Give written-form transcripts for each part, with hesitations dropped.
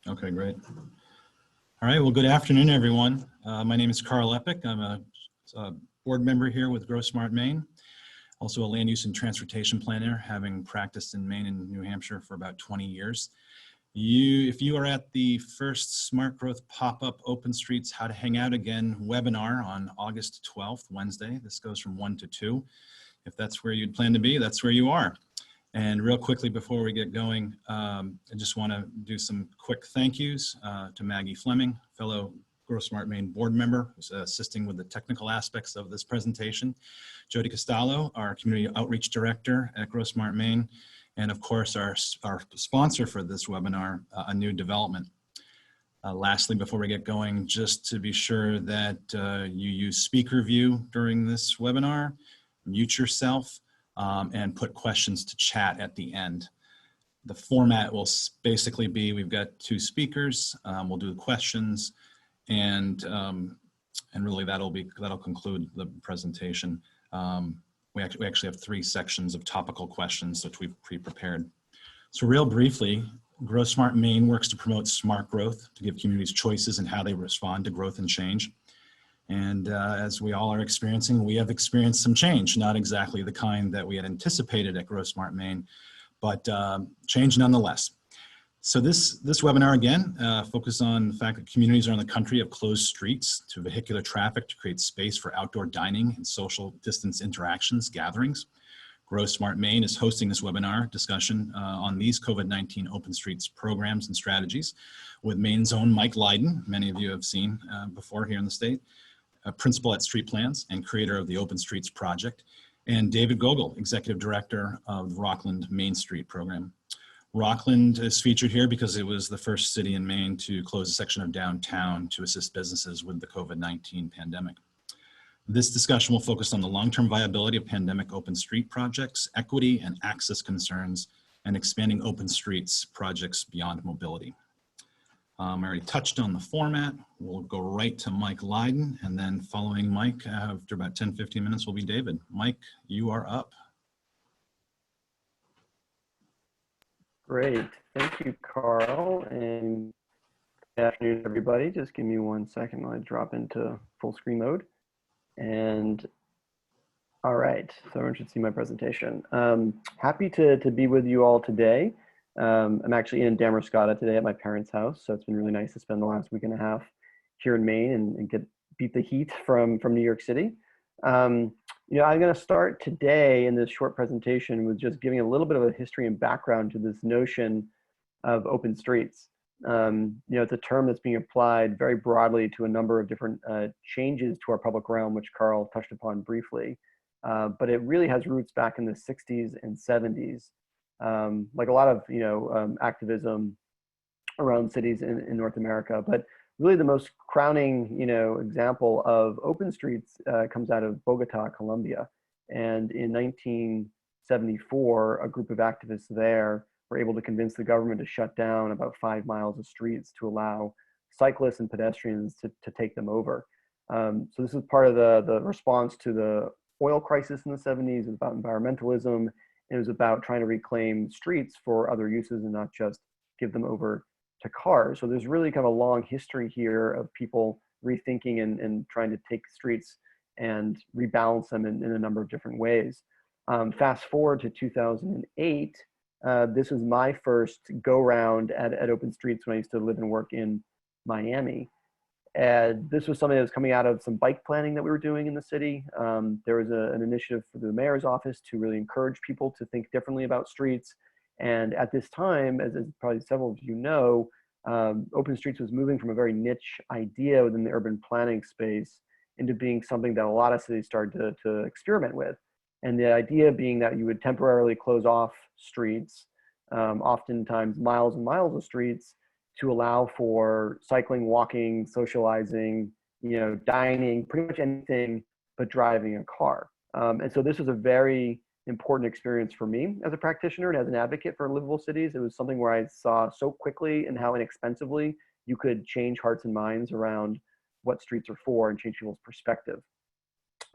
Okay, great. All right, well, good afternoon, everyone. My name is Carl Epic. I'm a board member here with GrowSmart Maine, also a land use and transportation planner, having practiced in Maine and New Hampshire for about 20 years. If you are at the first Smart Growth pop-up Open Streets How to Hang Out Again webinar on August 12th, Wednesday, this goes from 1 to 2. If that's where you'd plan to be, that's where you are. And real quickly before we get going, I just want to do some quick thank yous to Maggie Fleming, fellow GrowSmart Maine board member, who's assisting with the technical aspects of this presentation. Jody Costello, our community outreach director at GrowSmart Maine, and of course our sponsor for this webinar, A New Development. Lastly, before we get going, just to be sure that you use speaker view during this webinar, mute yourself, and put questions to chat at the end. The format will basically be, we've got two speakers, we'll do the questions, and really that'll conclude the presentation. We actually have 3 sections of topical questions which we've pre-prepared. So real briefly, GrowSmart Maine works to promote smart growth, to give communities choices in how they respond to growth and change. And as we all are experiencing, we have experienced some change, not exactly the kind that we had anticipated at GrowSmart Maine, but change nonetheless. So this webinar, again, focuses on the fact that communities around the country have closed streets to vehicular traffic to create space for outdoor dining and social distance interactions, gatherings. GrowSmart Maine is hosting this webinar discussion on these COVID-19 open streets programs and strategies with Maine's own Mike Lydon, many of you have seen before here in the state, a principal at Street Plans and creator of the Open Streets Project, and David Gogel, executive director of the Rockland Main Street program. Rockland is featured here because it was the first city in Maine to close a section of downtown to assist businesses with the COVID-19 pandemic. This discussion will focus on the long-term viability of pandemic open street projects, equity and access concerns, and expanding open streets projects beyond mobility. I already touched on the format. We'll go right to Mike Lydon, and then following Mike, after about 10-15 minutes, will be David. Mike, you are up. Great. Thank you, Carl, and good afternoon, everybody. Just give me 1 second while I drop into full screen mode. And all right, so everyone should see my presentation. Happy to be with you all today. I'm actually in Damascotta today at my parents' house, so it's been really nice to spend the last week and a half here in Maine and beat the heat from New York City. You know, I'm going to start today in this short presentation with just giving a little bit of a history and background to this notion of open streets. You know, it's a term that's being applied very broadly to a number of different changes to our public realm, which Carl touched upon briefly. But it really has roots back in the 60s and 70s. Like a lot of, you know, activism around cities in North America. But really the most crowning, you know, example of open streets comes out of Bogota, Colombia. And in 1974, a group of activists there were able to convince the government to shut down about 5 miles of streets to allow cyclists and pedestrians to take them over. So this is part of the response to the oil crisis in the 70s. It was about environmentalism. It was about trying to reclaim streets for other uses and not just give them over to cars. So there's really kind of a long history here of people rethinking and trying to take streets and rebalance them in a number of different ways. Fast forward to 2008, this was my first go round at Open Streets when I used to live and work in Miami. And this was something that was coming out of some bike planning that we were doing in the city. There was an initiative for the mayor's office to really encourage people to think differently about streets. And at this time, as probably several of you know, Open Streets was moving from a very niche idea within the urban planning space into being something that a lot of cities started to experiment with. And the idea being that you would temporarily close off streets, oftentimes miles and miles of streets, to allow for cycling, walking, socializing, you know, dining, pretty much anything but driving a car. And so this was a very important experience for me as a practitioner and as an advocate for livable cities. It was something where I saw so quickly and how inexpensively you could change hearts and minds around what streets are for and change people's perspective.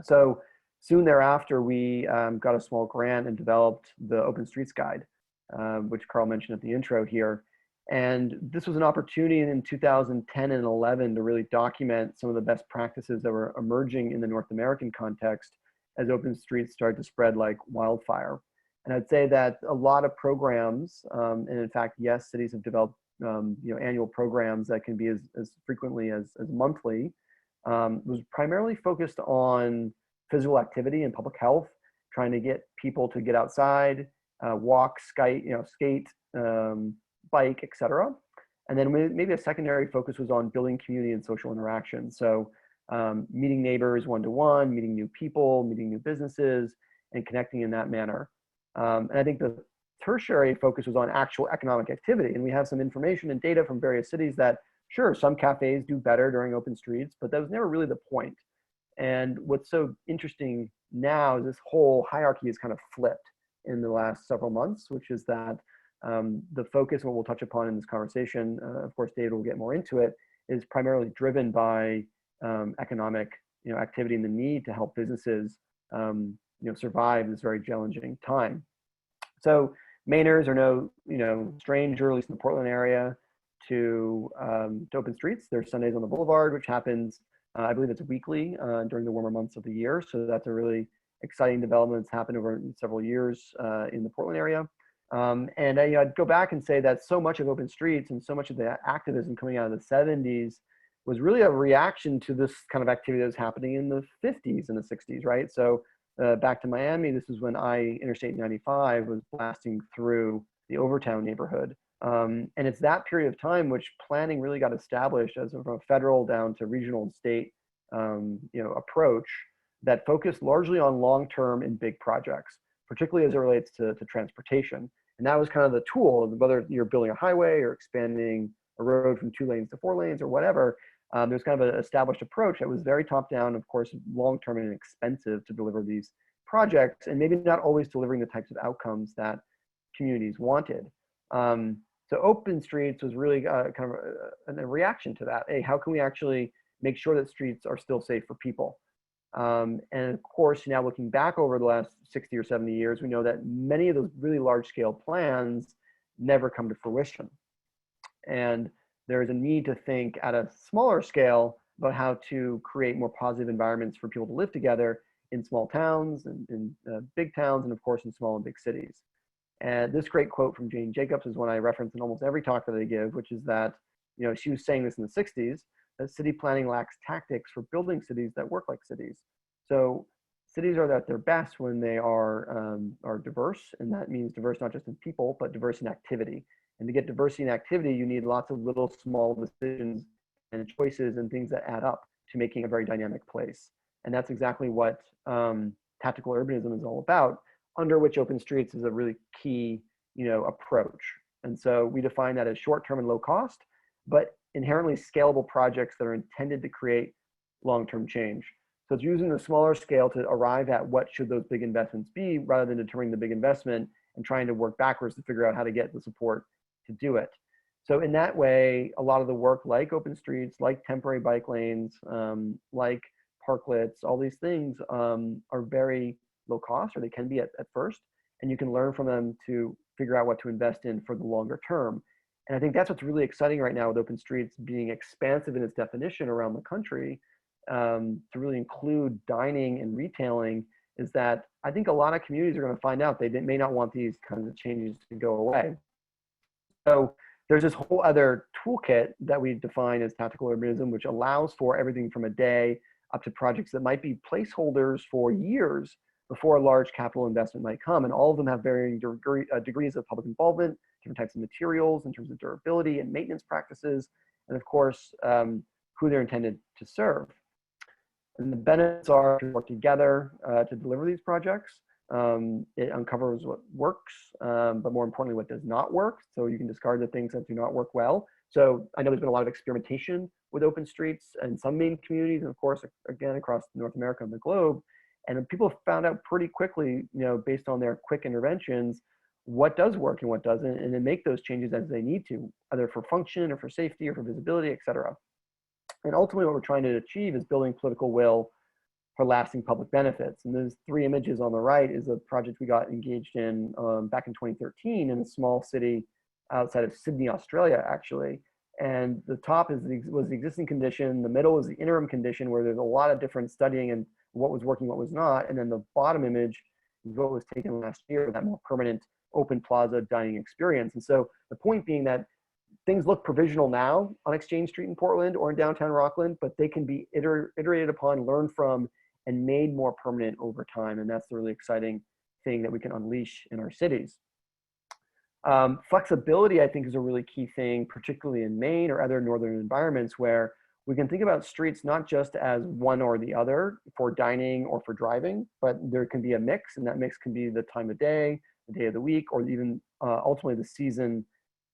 So soon thereafter, we got a small grant and developed the Open Streets Guide, which Carl mentioned at the intro here. And this was an opportunity in 2010 and 11 to really document some of the best practices that were emerging in the North American context as open streets started to spread like wildfire. And I'd say that a lot of programs, and in fact, yes, cities have developed annual programs that can be as frequently as monthly, was primarily focused on physical activity and public health, trying to get people to get outside, walk, skate, bike, etc. And then maybe a secondary focus was on building community and social interaction. So meeting neighbors one-to-one, meeting new people, meeting new businesses, and connecting in that manner. And I think the tertiary focus was on actual economic activity. And we have some information and data from various cities that, sure, some cafes do better during open streets, but that was never really the point. And what's so interesting now is this whole hierarchy is kind of flipped in the last several months, which is that the focus, what we'll touch upon in this conversation, of course, David will get more into it, is primarily driven by economic activity and the need to help businesses survive this very challenging time. So Mainers are no stranger, at least in the Portland area, to open streets. There's Sundays on the Boulevard, which happens, I believe it's weekly during the warmer months of the year. So that's a really exciting development that's happened over several years in the Portland area. And I'd go back and say that so much of open streets and so much of the activism coming out of the 70s was really a reaction to this kind of activity that was happening in the 50s and the 60s, right? So back to Miami, this is when Interstate 95 was blasting through the Overtown neighborhood. And it's that period of time which planning really got established as from a federal down to regional and state approach that focused largely on long-term and big projects, particularly as it relates to transportation. And that was kind of the tool, whether you're building a highway or expanding a road from 2 lanes to 4 lanes or whatever. There's kind of an established approach that was very top-down, of course, long-term and expensive to deliver these projects, and maybe not always delivering the types of outcomes that communities wanted. So open streets was really kind of a reaction to that. Hey, how can we actually make sure that streets are still safe for people? And of course, now looking back over the last 60 or 70 years, we know that many of those really large-scale plans never come to fruition. And there is a need to think at a smaller scale about how to create more positive environments for people to live together in small towns and in big towns, and of course in small and big cities. And this great quote from Jane Jacobs is one I reference in almost every talk that I give, which is that, she was saying this in the 60s, that city planning lacks tactics for building cities that work like cities. So cities are at their best when they are diverse, and that means diverse not just in people, but diverse in activity. And to get diversity in activity, you need lots of little small decisions and choices and things that add up to making a very dynamic place. And that's exactly what tactical urbanism is all about, under which open streets is a really key approach. And so we define that as short-term and low cost, but inherently scalable projects that are intended to create long-term change. So it's using the smaller scale to arrive at what should those big investments be, rather than determining the big investment and trying to work backwards to figure out how to get the support to do it. So in that way, a lot of the work like open streets, like temporary bike lanes, like parklets, all these things are very low cost, or they can be at first, and you can learn from them to figure out what to invest in for the longer term. And I think that's what's really exciting right now with open streets being expansive in its definition around the country, to really include dining and retailing, is that I think a lot of communities are going to find out they may not want these kinds of changes to go away. So there's this whole other toolkit that we define as tactical urbanism, which allows for everything from a day up to projects that might be placeholders for years before a large capital investment might come. And all of them have varying degrees of public involvement, different types of materials in terms of durability and maintenance practices, and of course, who they're intended to serve. And the benefits are to work together to deliver these projects. It uncovers what works, but more importantly, what does not work. So you can discard the things that do not work well. So I know there's been a lot of experimentation with open streets in some Maine communities, and of course, again, across North America and the globe. And people have found out pretty quickly, based on their quick interventions, what does work and what doesn't, and then make those changes as they need to, either for function or for safety or for visibility, et cetera. And ultimately, what we're trying to achieve is building political will for lasting public benefits. And those 3 images on the right is a project we got engaged in back in 2013 in a small city outside of Sydney, Australia, actually. And the top was the existing condition. The middle is the interim condition, where there's a lot of different studying and what was working, what was not. And then the bottom image is what was taken last year, that more permanent open plaza dining experience. And so the point being that things look provisional now on Exchange Street in Portland or in downtown Rockland, but they can be iterated upon, learned from, and made more permanent over time. And that's the really exciting thing that we can unleash in our cities. Flexibility, I think, is a really key thing, particularly in Maine or other northern environments, where we can think about streets not just as one or the other for dining or for driving, but there can be a mix, and that mix can be the time of day, the day of the week, or even ultimately the season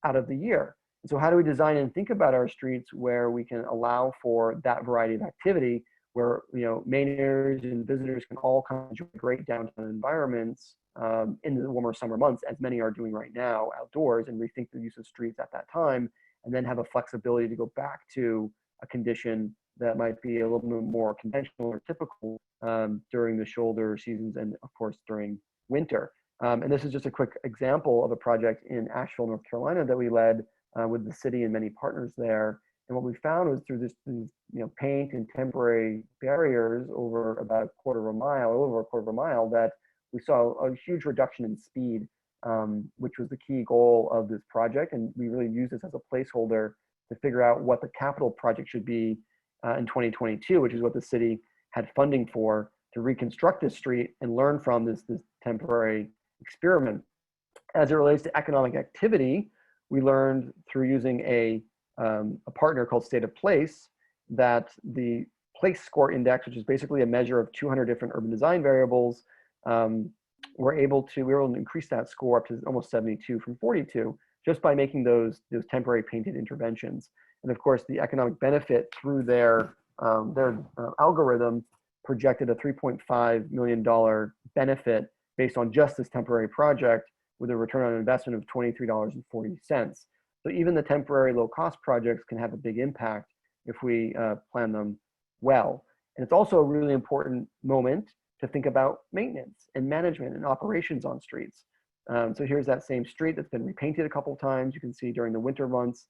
out of the year. So how do we design and think about our streets where we can allow for that variety of activity, where Mainers and visitors can all come enjoy great downtown environments in the warmer summer months, as many are doing right now outdoors, and rethink the use of streets at that time, and then have a flexibility to go back to a condition that might be a little bit more conventional or typical during the shoulder seasons and of course during winter. And this is just a quick example of a project in Asheville, North Carolina that we led with the city and many partners there. And what we found was through this paint and temporary barriers over about a quarter of a mile, that we saw a huge reduction in speed, which was the key goal of this project. And we really used this as a placeholder to figure out what the capital project should be in 2022, which is what the city had funding for, to reconstruct this street and learn from this temporary experiment. As it relates to economic activity, we learned through using a partner called State of Place that the place score index, which is basically a measure of 200 different urban design variables, we were able to increase that score up to almost 72 from 42 just by making those temporary painted interventions. And of course, the economic benefit through their algorithm projected a $3.5 million benefit based on just this temporary project, with a return on investment of $23.40. So even the temporary low-cost projects can have a big impact if we plan them well. And it's also a really important moment to think about maintenance and management and operations on streets. So here's that same street that's been repainted a couple of times. You can see during the winter months,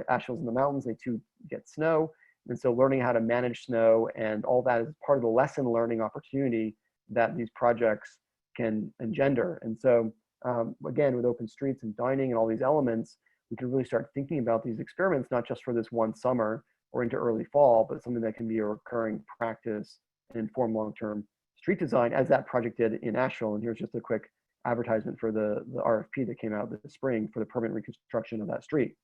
Asheville's in the mountains, they too get snow. And so learning how to manage snow and all that is part of the lesson learning opportunity that these projects can engender. And so again, with open streets and dining and all these elements, we can really start thinking about these experiments, not just for this one summer or into early fall, but something that can be a recurring practice and inform long-term street design, as that project did in Asheville. And here's just a quick advertisement for the RFP that came out this spring for the permanent reconstruction of that street.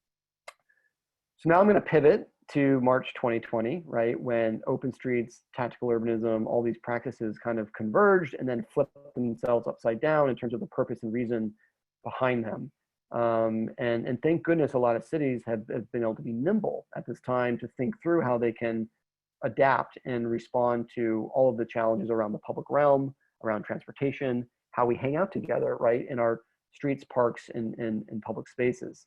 So now I'm going to pivot to March 2020, right, when open streets, tactical urbanism, all these practices kind of converged and then flipped themselves upside down in terms of the purpose and reason behind them. And thank goodness a lot of cities have been able to be nimble at this time to think through how they can adapt and respond to all of the challenges around the public realm, around transportation, how we hang out together, right, in our streets, parks, and public spaces.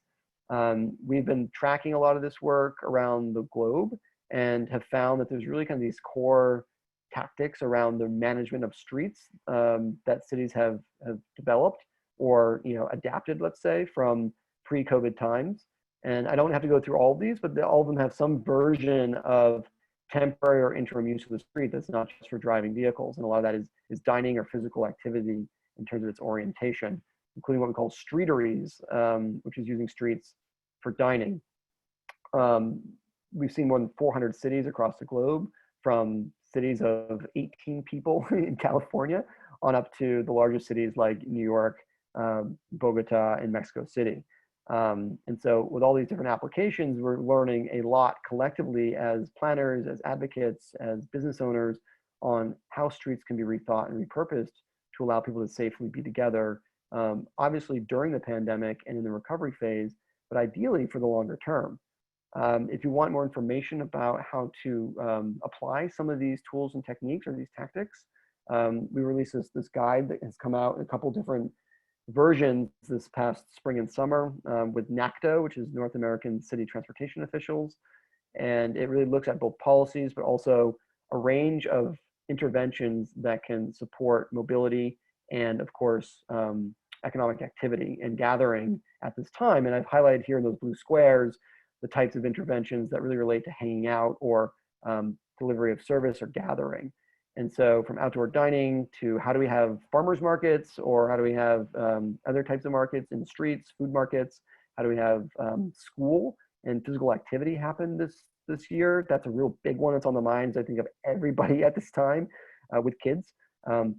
We've been tracking a lot of this work around the globe and have found that there's really kind of these core tactics around the management of streets that cities have developed or adapted, let's say, from pre-COVID times. And I don't have to go through all of these, but all of them have some version of temporary or interim use of the street that's not just for driving vehicles. And a lot of that is dining or physical activity in terms of its orientation, including what we call streeteries, which is using streets for dining. We've seen more than 400 cities across the globe, from cities of 18 people in California on up to the largest cities like New York, Bogota, and Mexico City. And so with all these different applications, we're learning a lot collectively as planners, as advocates, as business owners on how streets can be rethought and repurposed to allow people to safely be together, obviously during the pandemic and in the recovery phase, but ideally for the longer term. If you want more information about how to apply some of these tools and techniques or these tactics, we released this guide that has come out in a couple different versions this past spring and summer with NACTO, which is North American City Transportation Officials. And it really looks at both policies, but also a range of interventions that can support mobility and, of course, economic activity and gathering at this time. And I've highlighted here in those blue squares the types of interventions that really relate to hanging out or delivery of service or gathering. And so from outdoor dining to how do we have farmers markets, or how do we have other types of markets in the streets, food markets, how do we have school and physical activity happen this year? That's a real big one that's on the minds, I think, of everybody at this time with kids.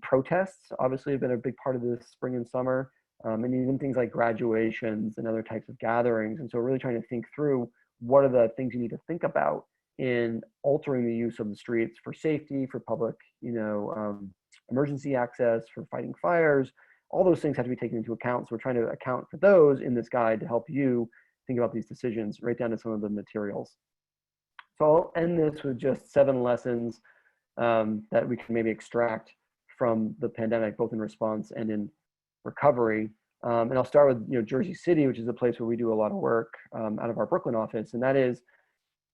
Protests obviously have been a big part of this spring and summer, and even things like graduations and other types of gatherings. And so really trying to think through what are the things you need to think about in altering the use of the streets for safety, for public, emergency access, for fighting fires. All those things have to be taken into account. So we're trying to account for those in this guide to help you think about these decisions, right down to some of the materials. So I'll end this with just 7 lessons that we can maybe extract from the pandemic, both in response and in recovery. And I'll start with Jersey City, which is a place where we do a lot of work out of our Brooklyn office, and that is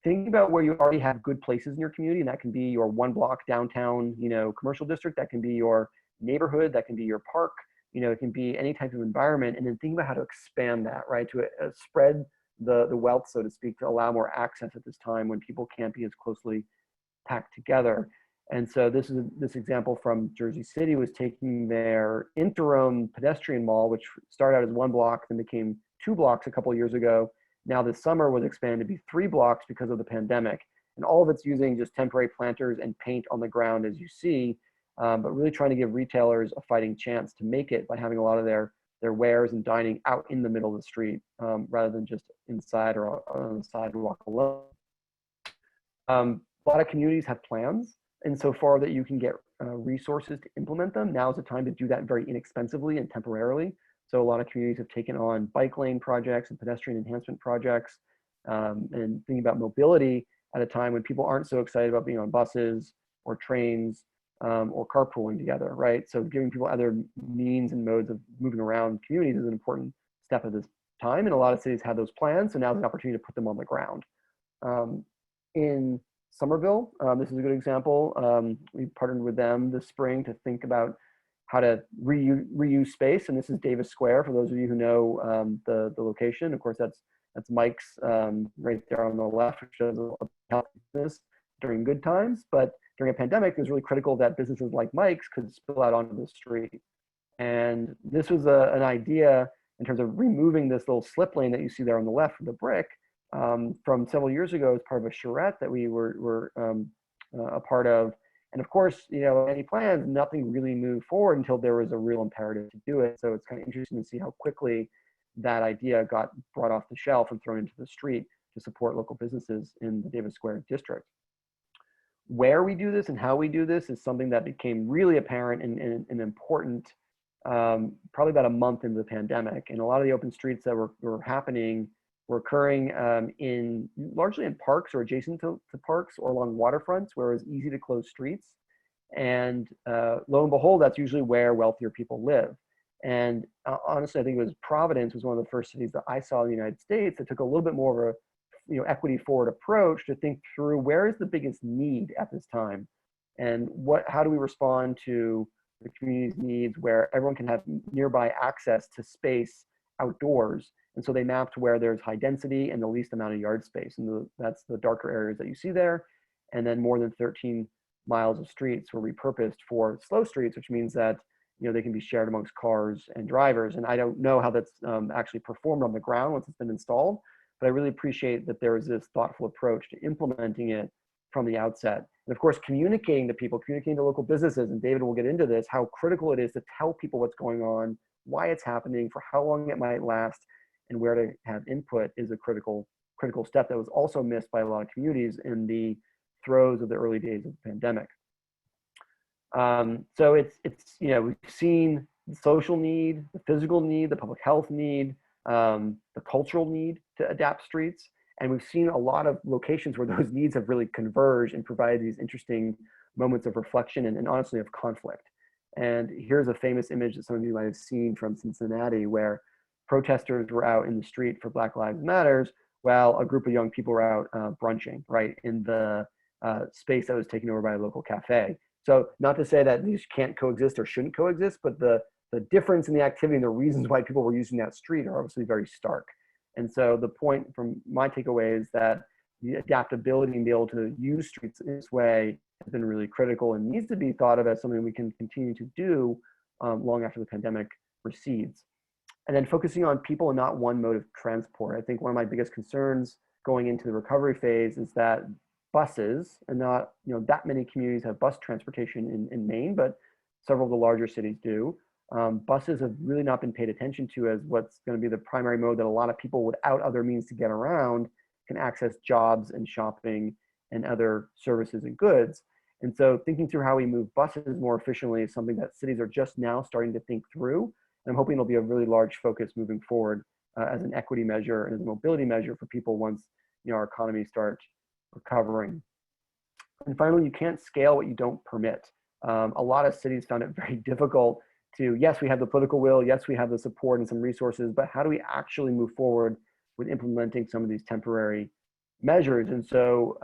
think about where you already have good places in your community, and that can be your 1 block downtown, commercial district, that can be your neighborhood, that can be your park, it can be any type of environment, and then think about how to expand that, right, to spread the wealth, so to speak, to allow more access at this time when people can't be as closely packed together. And so this example from Jersey City was taking their Interim pedestrian mall, which started out as 1 block, then became 2 blocks a couple of years ago. Now this summer was expanded to be 3 blocks because of the pandemic. And all of it's using just temporary planters and paint on the ground, as you see, but really trying to give retailers a fighting chance to make it by having a lot of their wares and dining out in the middle of the street rather than just inside or on the sidewalk alone. A lot of communities have plans insofar that you can get resources to implement them. Now is the time to do that very inexpensively and temporarily. So a lot of communities have taken on bike lane projects and pedestrian enhancement projects and thinking about mobility at a time when people aren't so excited about being on buses or trains or carpooling together, right? So giving people other means and modes of moving around communities is an important step at this time. And a lot of cities have those plans. So now's an opportunity to put them on the ground. In Somerville, this is a good example. We partnered with them this spring to think about how to reuse space. And this is Davis Square, for those of you who know the location. Of course, that's Mike's right there on the left, which shows a health business during good times. But during a pandemic, it was really critical that businesses like Mike's could spill out onto the street. And this was an idea in terms of removing this little slip lane that you see there on the left with the brick from several years ago as part of a charrette that we were a part of. And of course, any plans, nothing really moved forward until there was a real imperative to do it. So it's kind of interesting to see how quickly that idea got brought off the shelf and thrown into the street to support local businesses in the Davis Square district. Where we do this and how we do this is something that became really apparent and important probably about a month into the pandemic. And a lot of the open streets that were happening were occurring largely in parks or adjacent to parks or along waterfronts where it was easy to close streets. And lo and behold, that's usually where wealthier people live. And honestly, I think it was Providence was one of the first cities that I saw in the United States that took a little bit more of a equity forward approach to think through where is the biggest need at this time, and how do we respond to the community's needs where everyone can have nearby access to space outdoors. And so they mapped where there's high density and the least amount of yard space, and that's the darker areas that you see there. And then more than 13 miles of streets were repurposed for slow streets, which means that they can be shared amongst cars and drivers. And I don't know how that's actually performed on the ground once it's been installed, but I really appreciate that there was this thoughtful approach to implementing it from the outset. And of course, communicating to people, communicating to local businesses, and David will get into this, how critical it is to tell people what's going on, why it's happening, for how long it might last, and where to have input is a critical step that was also missed by a lot of communities in the throes of the early days of the pandemic. So it's we've seen the social need, the physical need, the public health need, the cultural need to adapt streets. And we've seen a lot of locations where those needs have really converged and provided these interesting moments of reflection and honestly of conflict. And here's a famous image that some of you might have seen from Cincinnati, where protesters were out in the street for Black Lives Matters, while a group of young people were out brunching, right, in the space that was taken over by a local cafe. So not to say that these can't coexist or shouldn't coexist, but the the difference in the activity and the reasons why people were using that street are obviously very stark. And so the point from my takeaway is that the adaptability and be able to use streets in this way has been really critical and needs to be thought of as something we can continue to do long after the pandemic recedes. And then focusing on people and not one mode of transport. I think one of my biggest concerns going into the recovery phase is that buses, and not that many communities have bus transportation in Maine, but several of the larger cities do. Buses have really not been paid attention to as what's going to be the primary mode that a lot of people without other means to get around can access jobs and shopping and other services and goods. And so thinking through how we move buses more efficiently is something that cities are just now starting to think through. And I'm hoping it'll be a really large focus moving forward as an equity measure and as a mobility measure for people once our economies start recovering. And finally, you can't scale what you don't permit. A lot of cities found it very difficult to, yes, we have the political will, yes, we have the support and some resources, but how do we actually move forward with implementing some of these temporary measures? And so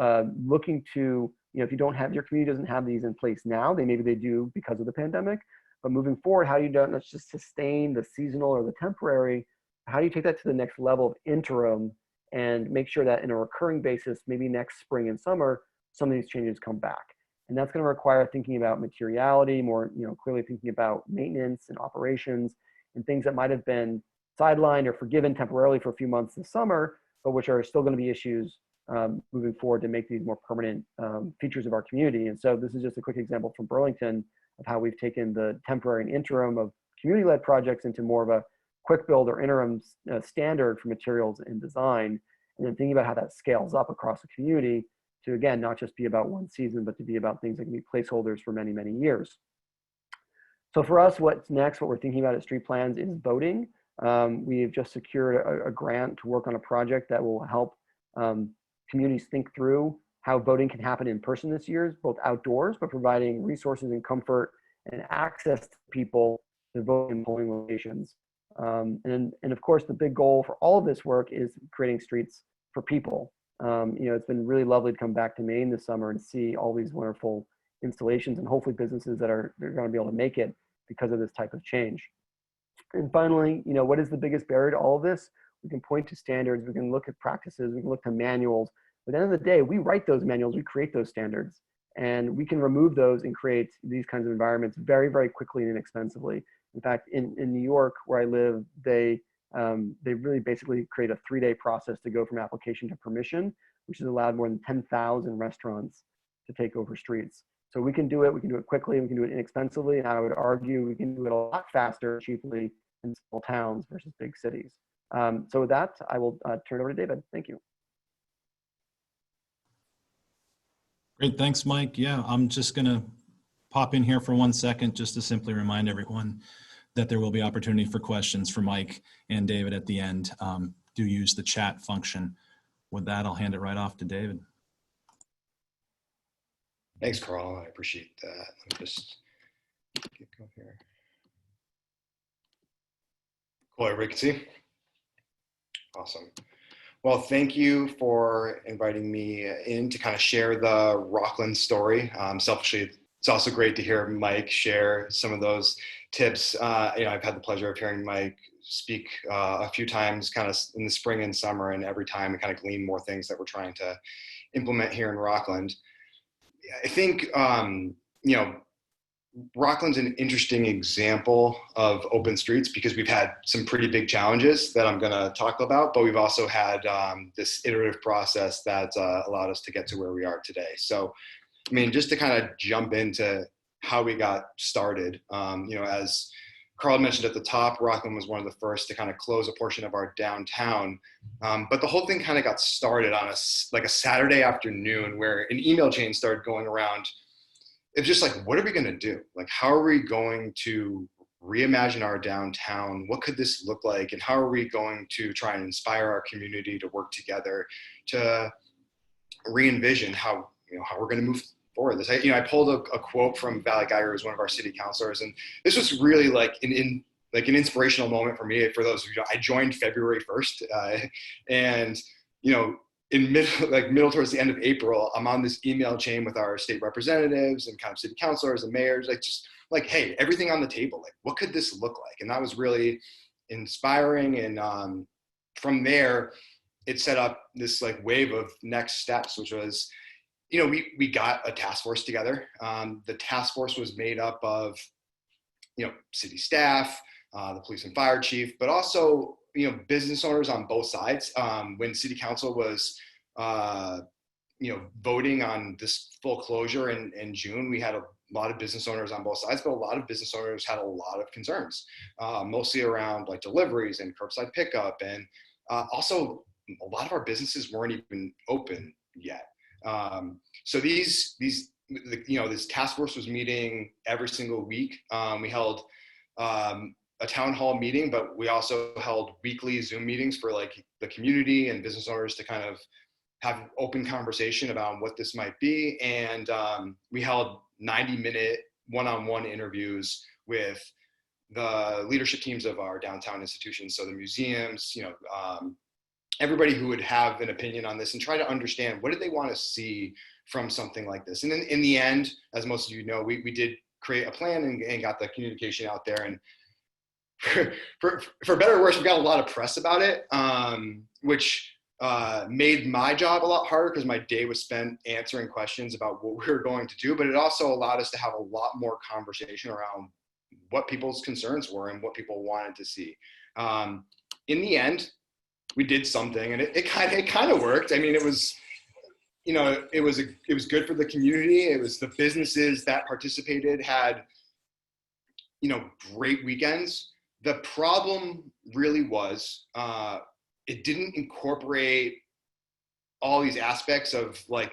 looking to, if you don't have, your community doesn't have these in place now, maybe they do because of the pandemic, but moving forward, how do you not just sustain the seasonal or the temporary, how do you take that to the next level of interim and make sure that in a recurring basis, maybe next spring and summer, some of these changes come back? And that's going to require thinking about materiality, more clearly thinking about maintenance and operations and things that might have been sidelined or forgiven temporarily for a few months this summer, but which are still going to be issues moving forward to make these more permanent features of our community. And so this is just a quick example from Burlington of how we've taken the temporary and interim of community-led projects into more of a quick build or interim standard for materials and design, and then thinking about how that scales up across the community to, again, not just be about one season, but to be about things that can be placeholders for many, many years. So for us, what's next, what we're thinking about at Street Plans is voting. We've just secured a grant to work on a project that will help communities think through how voting can happen in person this year, both outdoors, but providing resources and comfort and access to people to vote in polling locations. And of course, the big goal for all of this work is creating streets for people. It's been really lovely to come back to Maine this summer and see all these wonderful installations and hopefully businesses that are going to be able to make it because of this type of change. And finally, what is the biggest barrier to all of this? We can point to standards, we can look at practices, we can look to manuals. But at the end of the day, we write those manuals, we create those standards, and we can remove those and create these kinds of environments very, very quickly and inexpensively. In fact, in New York, where I live, they really basically create a 3-day process to go from application to permission, which has allowed more than 10,000 restaurants to take over streets. So we can do it quickly, we can do it inexpensively, and I would argue we can do it a lot faster, cheaply in small towns versus big cities. So with that, I will turn it over to David. Thank you. Great, thanks, Mike. Yeah, I'm just gonna pop in here for 1 second just to simply remind everyone that there will be opportunity for questions for Mike and David at the end. Do use the chat function. With that, I'll hand it right off to David. Thanks, Carl. I appreciate that. Let me just get going here. Cool, everybody can see? Awesome. Well, thank you for inviting me in to kind of share the Rockland story. Selfishly, it's also great to hear Mike share some of those tips. I've had the pleasure of hearing Mike speak a few times kind of in the spring and summer, and every time we kind of glean more things that we're trying to implement here in Rockland. I think, Rockland's an interesting example of open streets because we've had some pretty big challenges that I'm going to talk about, but we've also had this iterative process that's allowed us to get to where we are today. So, just to kind of jump into how we got started, as Carl mentioned at the top, Rockland was one of the first to kind of close a portion of our downtown. But the whole thing kind of got started on a Saturday afternoon where an email chain started going around. It's just like, what are we going to do? Like, how are we going to reimagine our downtown? What could this look like? And how are we going to try and inspire our community to work together to re-envision how we're going to move forward? I pulled a quote from Valley Geiger, who's one of our city councilors, and this was really like an inspirational moment for me. For those of you, I joined February 1st, and in middle towards the end of April, I'm on this email chain with our state representatives and kind of city councilors and mayors, like just like, hey, everything on the table, like what could this look like? And that was really inspiring. And from there, it set up this like wave of next steps, which was, we got a task force together. The task force was made up of, city staff, the police and fire chief, but also, business owners on both sides. When city council was, voting on this full closure in June, we had a lot of business owners on both sides, but a lot of business owners had a lot of concerns, mostly around like deliveries and curbside pickup. And also a lot of our businesses weren't even open yet. So this task force was meeting every single week. We held a town hall meeting, but we also held weekly Zoom meetings for like the community and business owners to kind of have open conversation about what this might be. And we held 90-minute one-on-one interviews with the leadership teams of our downtown institutions. So the museums, everybody who would have an opinion on this and try to understand what did they want to see from something like this. And then in the end, as most of you know, we did create a plan and got the communication out there. And for better or worse, we got a lot of press about it, which made my job a lot harder because my day was spent answering questions about what we were going to do. But it also allowed us to have a lot more conversation around what people's concerns were and what people wanted to see. In the end, we did something, and it kind of worked. I mean, it was, it was good for the community. It was the businesses that participated had, great weekends. The problem really was it didn't incorporate all these aspects of like,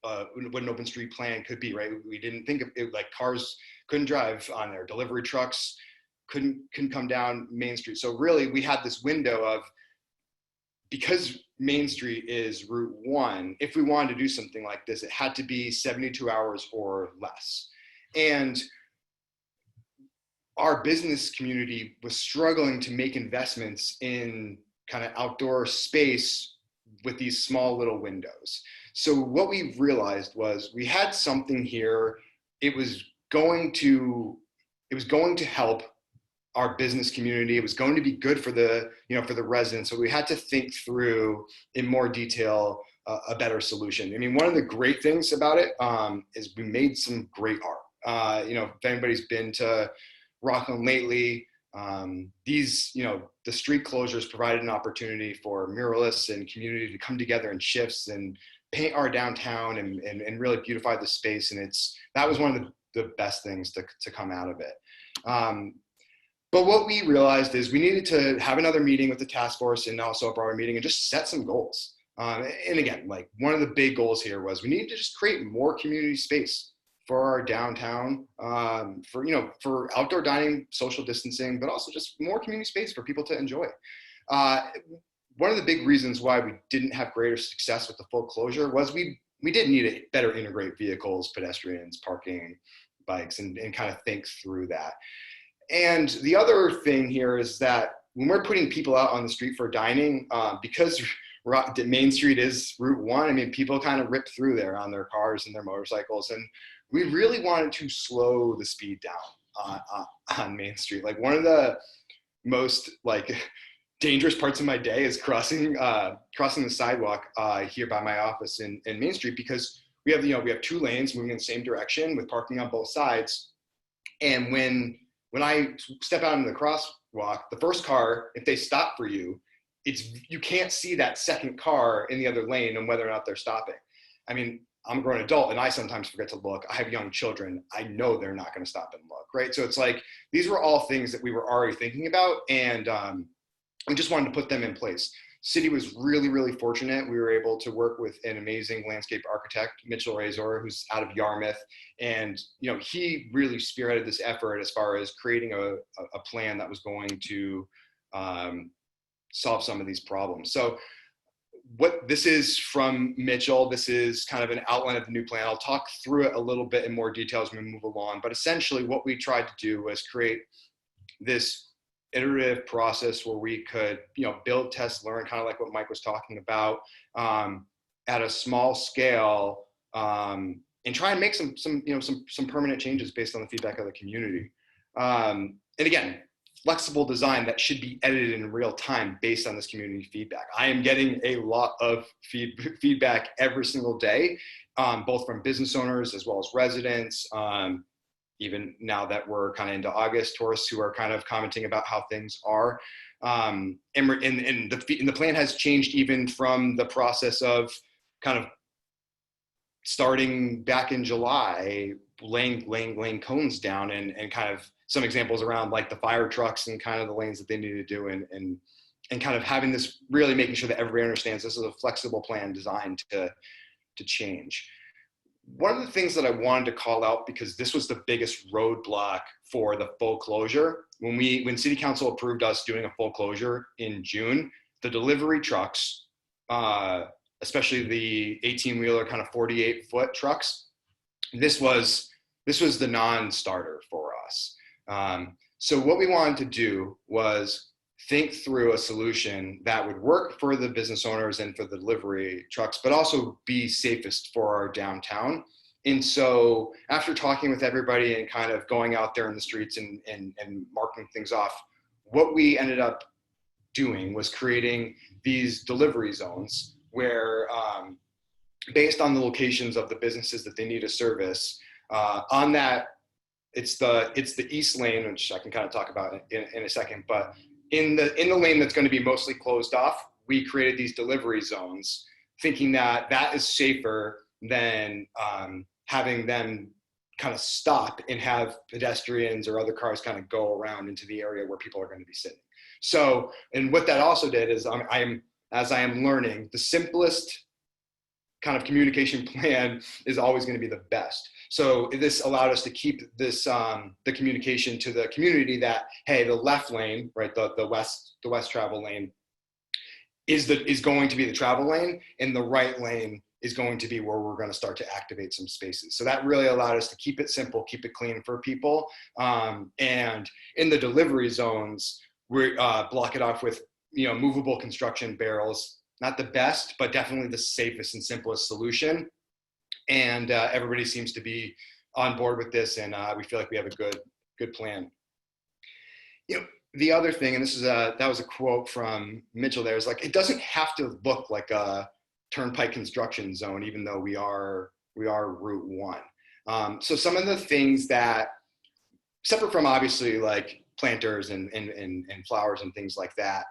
what an open street plan could be, right? We didn't think of it like cars couldn't drive on there, delivery trucks couldn't come down Main Street. So really we had this window of, because Main Street is Route 1, if we wanted to do something like this, it had to be 72 hours or less. And our business community was struggling to make investments in kind of outdoor space with these small little windows. So what we realized was we had something here. It was going to help our business community. It was going to be good for the, for the residents. So we had to think through in more detail a better solution. I mean, one of the great things about it is we made some great art. If anybody's been to Rockland lately, these, the street closures provided an opportunity for muralists and community to come together in shifts and paint our downtown and really beautify the space. And that was one of the best things to come out of it. But what we realized is we needed to have another meeting with the task force and also a broader meeting and just set some goals. And again, like one of the big goals here was we needed to just create more community space for our downtown, for outdoor dining, social distancing, but also just more community space for people to enjoy. One of the big reasons why we didn't have greater success with the full closure was we did need to better integrate vehicles, pedestrians, parking, bikes, and kind of think through that. And the other thing here is that when we're putting people out on the street for dining, because Main Street is Route 1, I mean, people kind of rip through there on their cars and their motorcycles. And we really wanted to slow the speed down on Main Street. Like one of the most dangerous parts of my day is crossing the sidewalk here by my office in Main Street, because we have 2 lanes moving in the same direction with parking on both sides. And when I step out into the crosswalk, the first car, if they stop for you, you can't see that second car in the other lane and whether or not they're stopping. I mean, I'm a grown adult and I sometimes forget to look. I have young children. I know they're not going to stop and look, right? So it's like, these were all things that we were already thinking about, and we just wanted to put them in place. City was really, really fortunate. We were able to work with an amazing landscape architect, Mitchell Razor, who's out of Yarmouth. And, he really spearheaded this effort as far as creating a plan that was going to solve some of these problems. So what this is from Mitchell, this is kind of an outline of the new plan. I'll talk through it a little bit in more detail as we move along. But essentially what we tried to do was create this iterative process where we could, build, test, learn, kind of like what Mike was talking about, at a small scale, and try and make some permanent changes based on the feedback of the community. And again, flexible design that should be edited in real time based on this community feedback. I am getting a lot of feedback every single day, both from business owners as well as residents. Even now that we're kind of into August, tourists who are kind of commenting about how things are. And the plan has changed even from the process of kind of starting back in July, laying cones down, and kind of some examples around like the fire trucks and kind of the lanes that they need to do, and kind of having this, really making sure that everybody understands this is a flexible plan designed to change. One of the things that I wanted to call out, because this was the biggest roadblock for the full closure, when City Council approved us doing a full closure in June, the delivery trucks, especially the 18-wheeler kind of 48-foot trucks, this was the non-starter for us. So what we wanted to do was think through a solution that would work for the business owners and for the delivery trucks, but also be safest for our downtown. And so after talking with everybody and kind of going out there in the streets and marking things off, what we ended up doing was creating these delivery zones where, based on the locations of the businesses that they need a service, on that, it's the east lane, which I can kind of talk about in a second, but in the lane that's going to be mostly closed off, we created these delivery zones, thinking that that is safer than having them kind of stop and have pedestrians or other cars kind of go around into the area where people are going to be sitting. So, and what that also did is as I am learning, the simplest kind of communication plan is always going to be the best. So this allowed us to keep this, the communication to the community that, hey, the left lane, right, the west travel lane is going to be the travel lane, and the right lane is going to be where we're going to start to activate some spaces. So that really allowed us to keep it simple, keep it clean for people. And in the delivery zones, we block it off with, movable construction barrels. Not the best, but definitely the safest and simplest solution. And everybody seems to be on board with this, and we feel like we have a good plan. The other thing, and that was a quote from Mitchell there, is like, it doesn't have to look like a turnpike construction zone, even though we are Route 1. So some of the things that, separate from obviously like planters and flowers and things like that,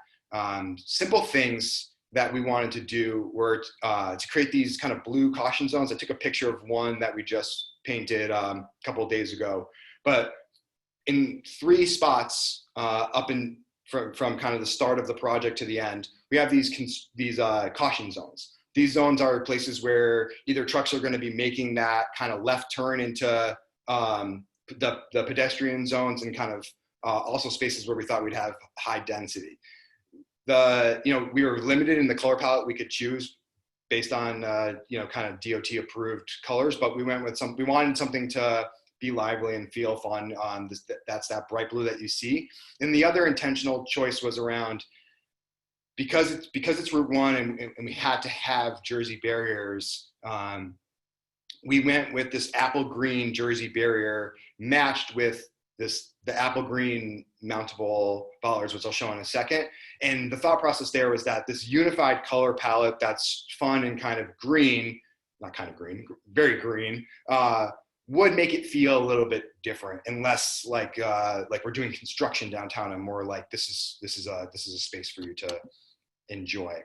simple things that we wanted to do were to create these kind of blue caution zones. I took a picture of one that we just painted a couple of days ago, but in 3 spots from kind of the start of the project to the end, we have these caution zones. These zones are places where either trucks are going to be making that kind of left turn into the pedestrian zones, and kind of also spaces where we thought we'd have high density. We were limited in the color palette we could choose based on, kind of DOT approved colors, but we wanted something to be lively and feel fun. That's that bright blue that you see. And the other intentional choice was around, because it's Route 1 and we had to have Jersey barriers, we went with this apple green Jersey barrier matched with the apple green mountable bollards, which I'll show in a second. And the thought process there was that this unified color palette that's fun and kind of green, not kind of green, very green, would make it feel a little bit different and less like we're doing construction downtown, and more like this is a space for you to enjoy.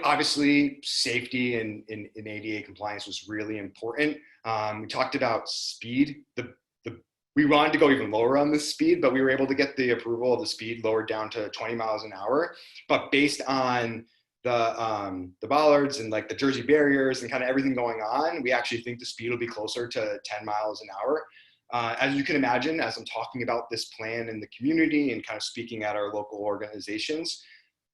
Obviously safety and ADA compliance was really important. We talked about speed. We wanted to go even lower on the speed, but we were able to get the approval of the speed lowered down to 20 miles an hour. But based on the bollards and like the Jersey barriers and kind of everything going on, we actually think the speed will be closer to 10 miles an hour. As you can imagine, as I'm talking about this plan in the community and kind of speaking at our local organizations,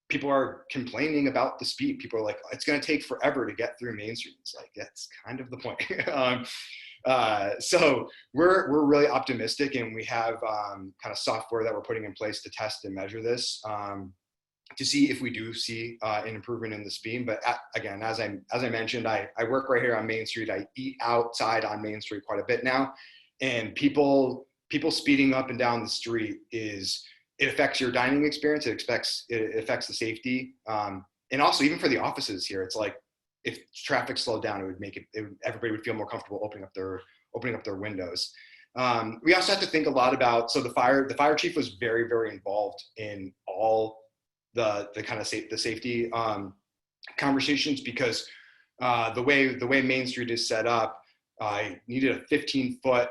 people are complaining about the speed. People are like, it's going to take forever to get through Main Street. It's like, that's kind of the point. So we're really optimistic, and we have kind of software that we're putting in place to test and measure this. to see if we do see an improvement in the speed. But again, as I mentioned, I work right here on Main Street. I eat outside on Main Street quite a bit now, and people speeding up and down the street it affects your dining experience. It affects the safety, and also even for the offices here. It's like if traffic slowed down, it would make everybody would feel more comfortable opening up their windows. We also have to think a lot about, so the fire chief was very, very involved in all the kind of the safety conversations, because the way Main Street is set up, I needed a 15-foot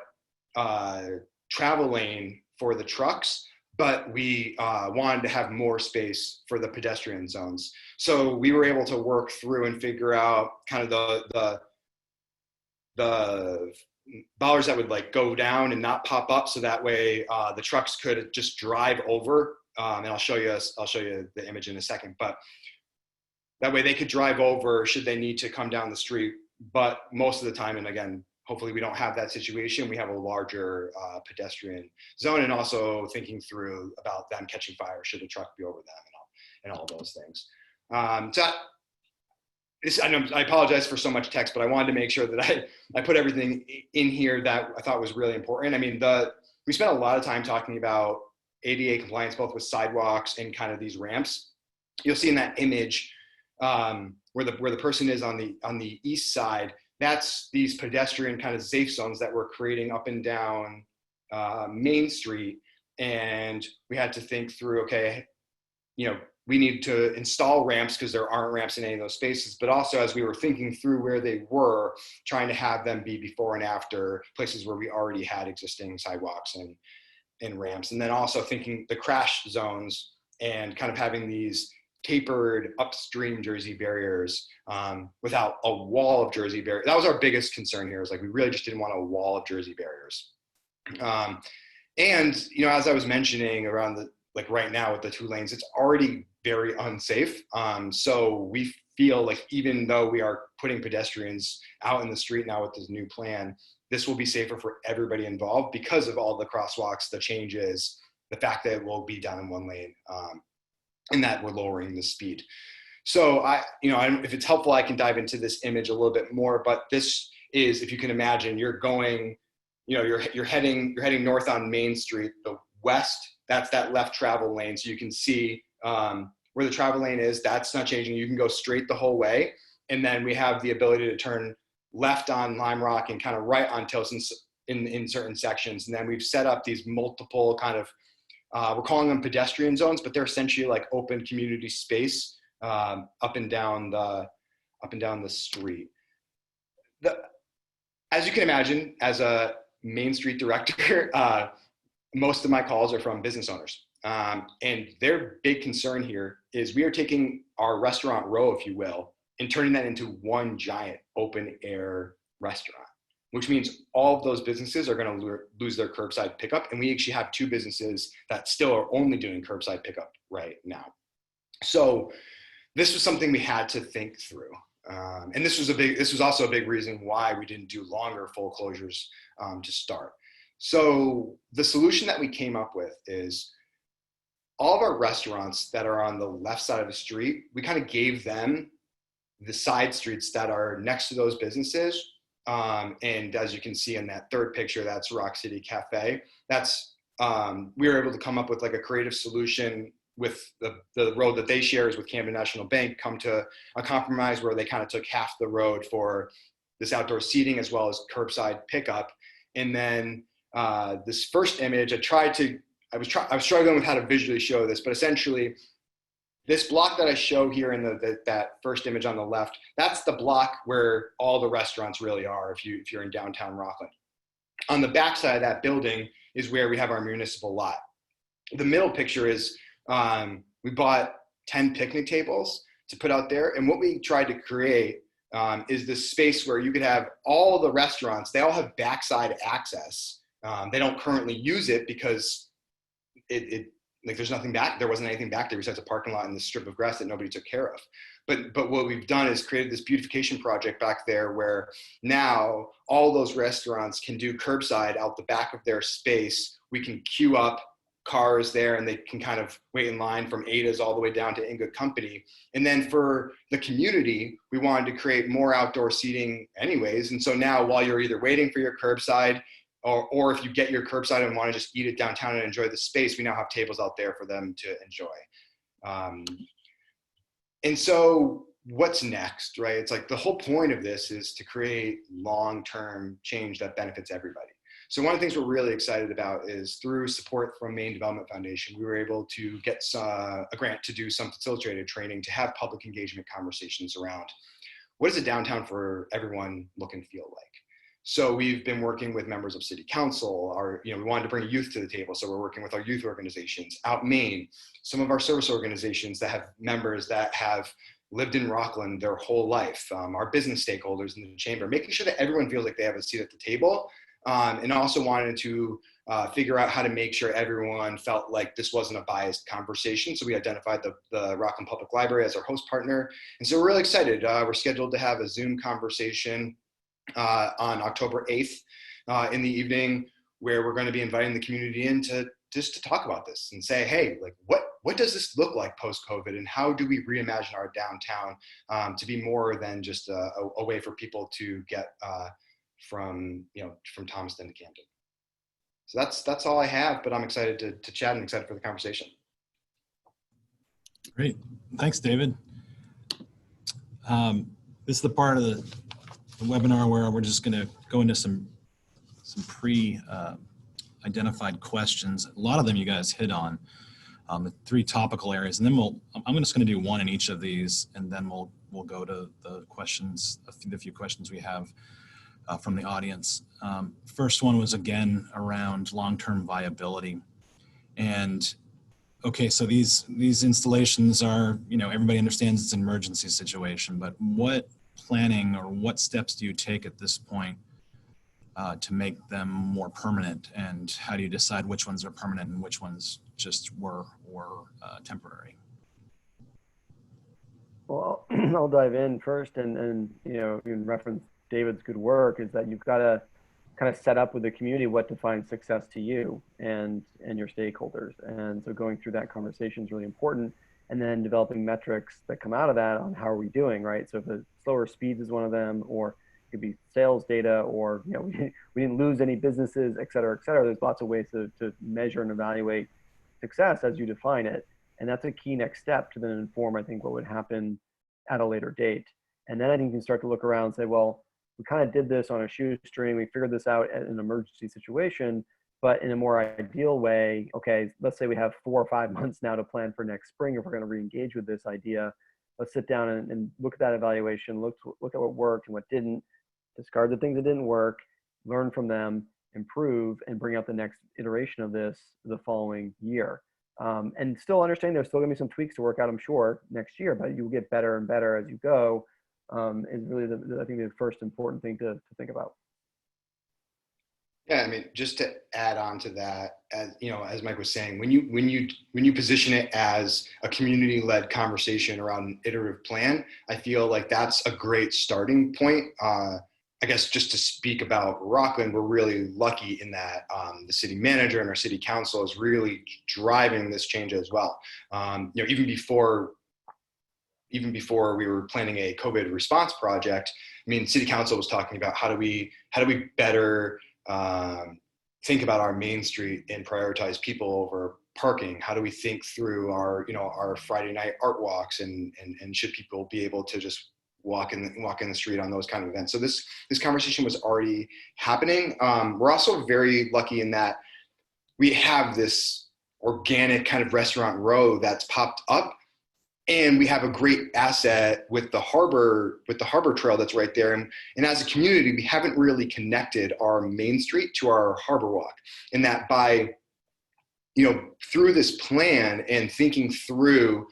travel lane for the trucks, but we wanted to have more space for the pedestrian zones. So we were able to work through and figure out kind of the dollars that would like go down and not pop up, so that way the trucks could just drive over. And I'll show you the image in a second, but that way they could drive over should they need to come down the street. But most of the time, and again, hopefully we don't have that situation, we have a larger pedestrian zone, and also thinking through about them catching fire should a truck be over them and all those things. I apologize for so much text, but I wanted to make sure that I put everything in here that I thought was really important. I mean, we spent a lot of time talking about ADA compliance, both with sidewalks and kind of these ramps. You'll see in that image where the person is on the east side, that's these pedestrian kind of safe zones that we're creating up and down Main Street. And we had to think through, okay, we need to install ramps because there aren't ramps in any of those spaces, but also as we were thinking through where they were, trying to have them be before and after places where we already had existing sidewalks and ramps. And then also thinking the crash zones and kind of having these tapered upstream Jersey barriers without a wall of Jersey barriers. That was our biggest concern here, is like we really just didn't want a wall of Jersey barriers. And as I was mentioning around like right now with the 2 lanes, it's already very unsafe. So we feel like even though we are putting pedestrians out in the street now with this new plan, this will be safer for everybody involved because of all the crosswalks, the changes, the fact that it will be down in 1 lane, and that we're lowering the speed. So if it's helpful, I can dive into this image a little bit more, but this is, if you can imagine, you're going, you're heading north on Main Street, the west, that's that left travel lane. So you can see where the travel lane is, that's not changing. You can go straight the whole way. And then we have the ability to turn left on Lime Rock and kind of right on Tilson in certain sections. And then we've set up these multiple kind of, we're calling them pedestrian zones, but they're essentially like open community space up and down the street. As you can imagine, as a Main Street director, most of my calls are from business owners. And their big concern here is we are taking our restaurant row, if you will, and turning that into one giant open air restaurant, which means all of those businesses are going to lose their curbside pickup. And we actually have 2 businesses that still are only doing curbside pickup right now. So this was something we had to think through. And this was also a big reason why we didn't do longer full closures to start. So the solution that we came up with is all of our restaurants that are on the left side of the street, we kind of gave them the side streets that are next to those businesses. And as you can see in that 3rd picture, that's Rock City Cafe. That's, we were able to come up with like a creative solution with the road that they share is with Camden National Bank, come to a compromise where they kind of took half the road for this outdoor seating as well as curbside pickup. And then this first image, I was struggling with how to visually show this, but essentially this block that I show here in that first image on the left, that's the block where all the restaurants really are if you're in downtown Rockland. On the back side of that building is where we have our municipal lot. The middle picture is we bought 10 picnic tables to put out there, and what we tried to create is this space where you could have all the restaurants, they all have backside access. They don't currently use it because there's nothing back, there wasn't anything back there besides a parking lot and this strip of grass that nobody took care of. But what we've done is created this beautification project back there where now all those restaurants can do curbside out the back of their space. We can queue up cars there and they can kind of wait in line from Ada's all the way down to In Good Company. And then for the community, we wanted to create more outdoor seating anyways. And so now while you're either waiting for your curbside or if you get your curbside and want to just eat it downtown and enjoy the space, we now have tables out there for them to enjoy. And so what's next, right? It's like the whole point of this is to create long-term change that benefits everybody. So one of the things we're really excited about is through support from Maine Development Foundation, we were able to get a grant to do some facilitated training to have public engagement conversations around what does a downtown for everyone look and feel like? So we've been working with members of city council, we wanted to bring youth to the table. So we're working with our youth organizations out Maine, some of our service organizations that have members that have lived in Rockland their whole life, our business stakeholders in the chamber, making sure that everyone feels like they have a seat at the table. And also wanted to figure out how to make sure everyone felt like this wasn't a biased conversation. So we identified the Rockland Public Library as our host partner. And so we're really excited. We're scheduled to have a Zoom conversation on October 8th in the evening, where we're going to be inviting the community in to talk about this and say, hey, like what does this look like post-COVID, and how do we reimagine our downtown to be more than just a way for people to get from Thomaston to Camden. So that's all I have, but I'm excited to chat and excited for the conversation. Great, thanks, David. This is the part of the webinar where we're just going to go into some pre-identified questions. A lot of them you guys hit on, the three topical areas, and then I'm just going to do one in each of these, and then we'll go to the questions, the few questions we have from the audience. First one was again around long-term viability. And okay, so these installations are, everybody understands it's an emergency situation, but what planning or what steps do you take at this point to make them more permanent? And how do you decide which ones are permanent and which ones just were temporary? Well, I'll dive in first, and in reference David's good work, is that you've got to kind of set up with the community what defines success to you and your stakeholders. And so going through that conversation is really important, and then developing metrics that come out of that on how are we doing, right? So if the slower speeds is one of them, or it could be sales data, or we didn't lose any businesses, et cetera, et cetera. There's lots of ways to measure and evaluate success as you define it. And that's a key next step to then inform, I think, what would happen at a later date. And then I think you can start to look around and say, well, we kind of did this on a shoestring. We figured this out at an emergency situation, but in a more ideal way. Okay, let's say we have 4 or 5 months now to plan for next spring if we're going to re-engage with this idea. Let's sit down and look at that evaluation, look at what worked and what didn't, discard the things that didn't work, learn from them, improve, and bring out the next iteration of this the following year. And still understand there's still going to be some tweaks to work out, I'm sure, next year, but you'll get better and better as you go. Is really I think the first important thing to think about. Yeah, I mean, just to add on to that, as Mike was saying, when you position it as a community-led conversation around an iterative plan, I feel like that's a great starting point. I guess just to speak about Rockland, we're really lucky in that the city manager and our city council is really driving this change as well. Even before we were planning a COVID response project, I mean, city council was talking about how do we better think about our Main Street and prioritize people over parking? How do we think through our Friday night art walks and should people be able to just walk in the street on those kind of events? So this conversation was already happening. We're also very lucky in that we have this organic kind of restaurant row that's popped up. And we have a great asset with the harbor trail that's right there. And as a community, we haven't really connected our Main Street to our harbor walk. And that by, through this plan and thinking through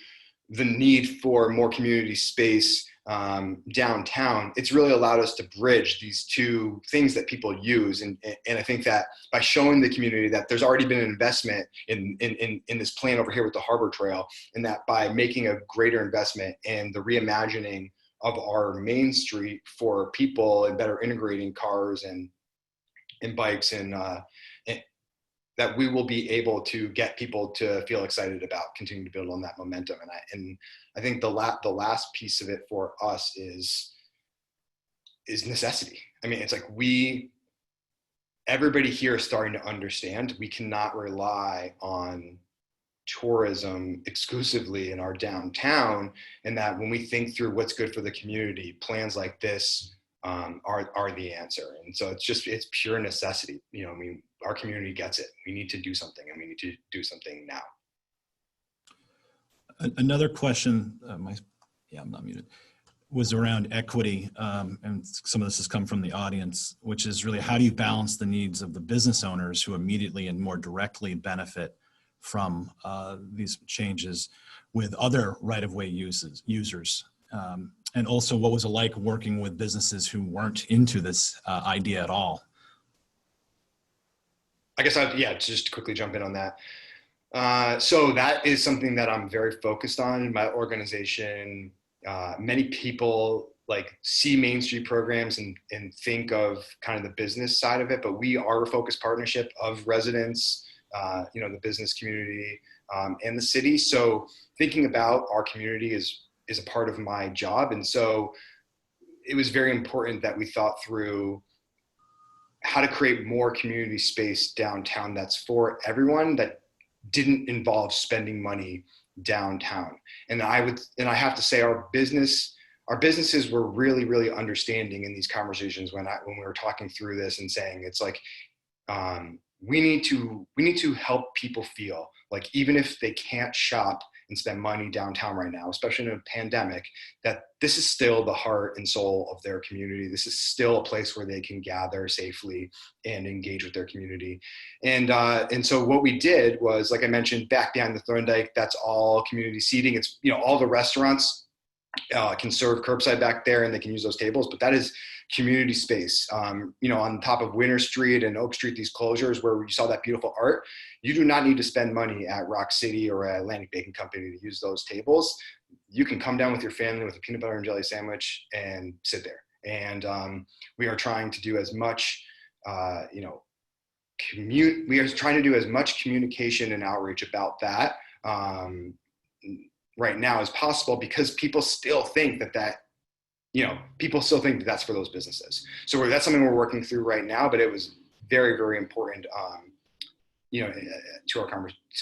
the need for more community space downtown, it's really allowed us to bridge these two things that people use. And I think that by showing the community that there's already been an investment in this plan over here with the harbor trail, and that by making a greater investment in the reimagining of our Main Street for people and better integrating cars and bikes and that we will be able to get people to feel excited about continuing to build on that momentum. And I think the last piece of it for us is necessity. I mean, it's like everybody here is starting to understand we cannot rely on tourism exclusively in our downtown, and that when we think through what's good for the community, plans like this are the answer. And so it's pure necessity. I mean, our community gets it. We need to do something, and we need to do something now. Another question, I'm not muted, was around equity, and some of this has come from the audience, which is really how do you balance the needs of the business owners who immediately and more directly benefit from these changes with other right-of-way users? And also, what was it like working with businesses who weren't into this idea at all? I guess just to quickly jump in on that. So that is something that I'm very focused on in my organization. Many people see Main Street programs and think of kind of the business side of it, but we are a focused partnership of residents, the business community, and the city. So thinking about our community is a part of my job. And so it was very important that we thought through how to create more community space downtown that's for everyone, that didn't involve spending money downtown. And I have to say our businesses were really, really understanding in these conversations when we were talking through this and saying, it's like, we need to help people feel like, even if they can't shop and spend money downtown right now, especially in a pandemic, that this is still the heart and soul of their community. This is still a place where they can gather safely and engage with their community. And so what we did was, like I mentioned, back down the Thorndike, that's all community seating. It's, all the restaurants can serve curbside back there and they can use those tables, but that is community space. On top of Winter Street and Oak Street, these closures where you saw that beautiful art, you do not need to spend money at Rock City or at Atlantic Bacon Company to use those tables. You can come down with your family with a peanut butter and jelly sandwich and sit there. And we are trying to do as much, we are trying to do as much communication and outreach about that right now as possible, because people still think that that's for those businesses. So that's something we're working through right now, but it was very, very important, to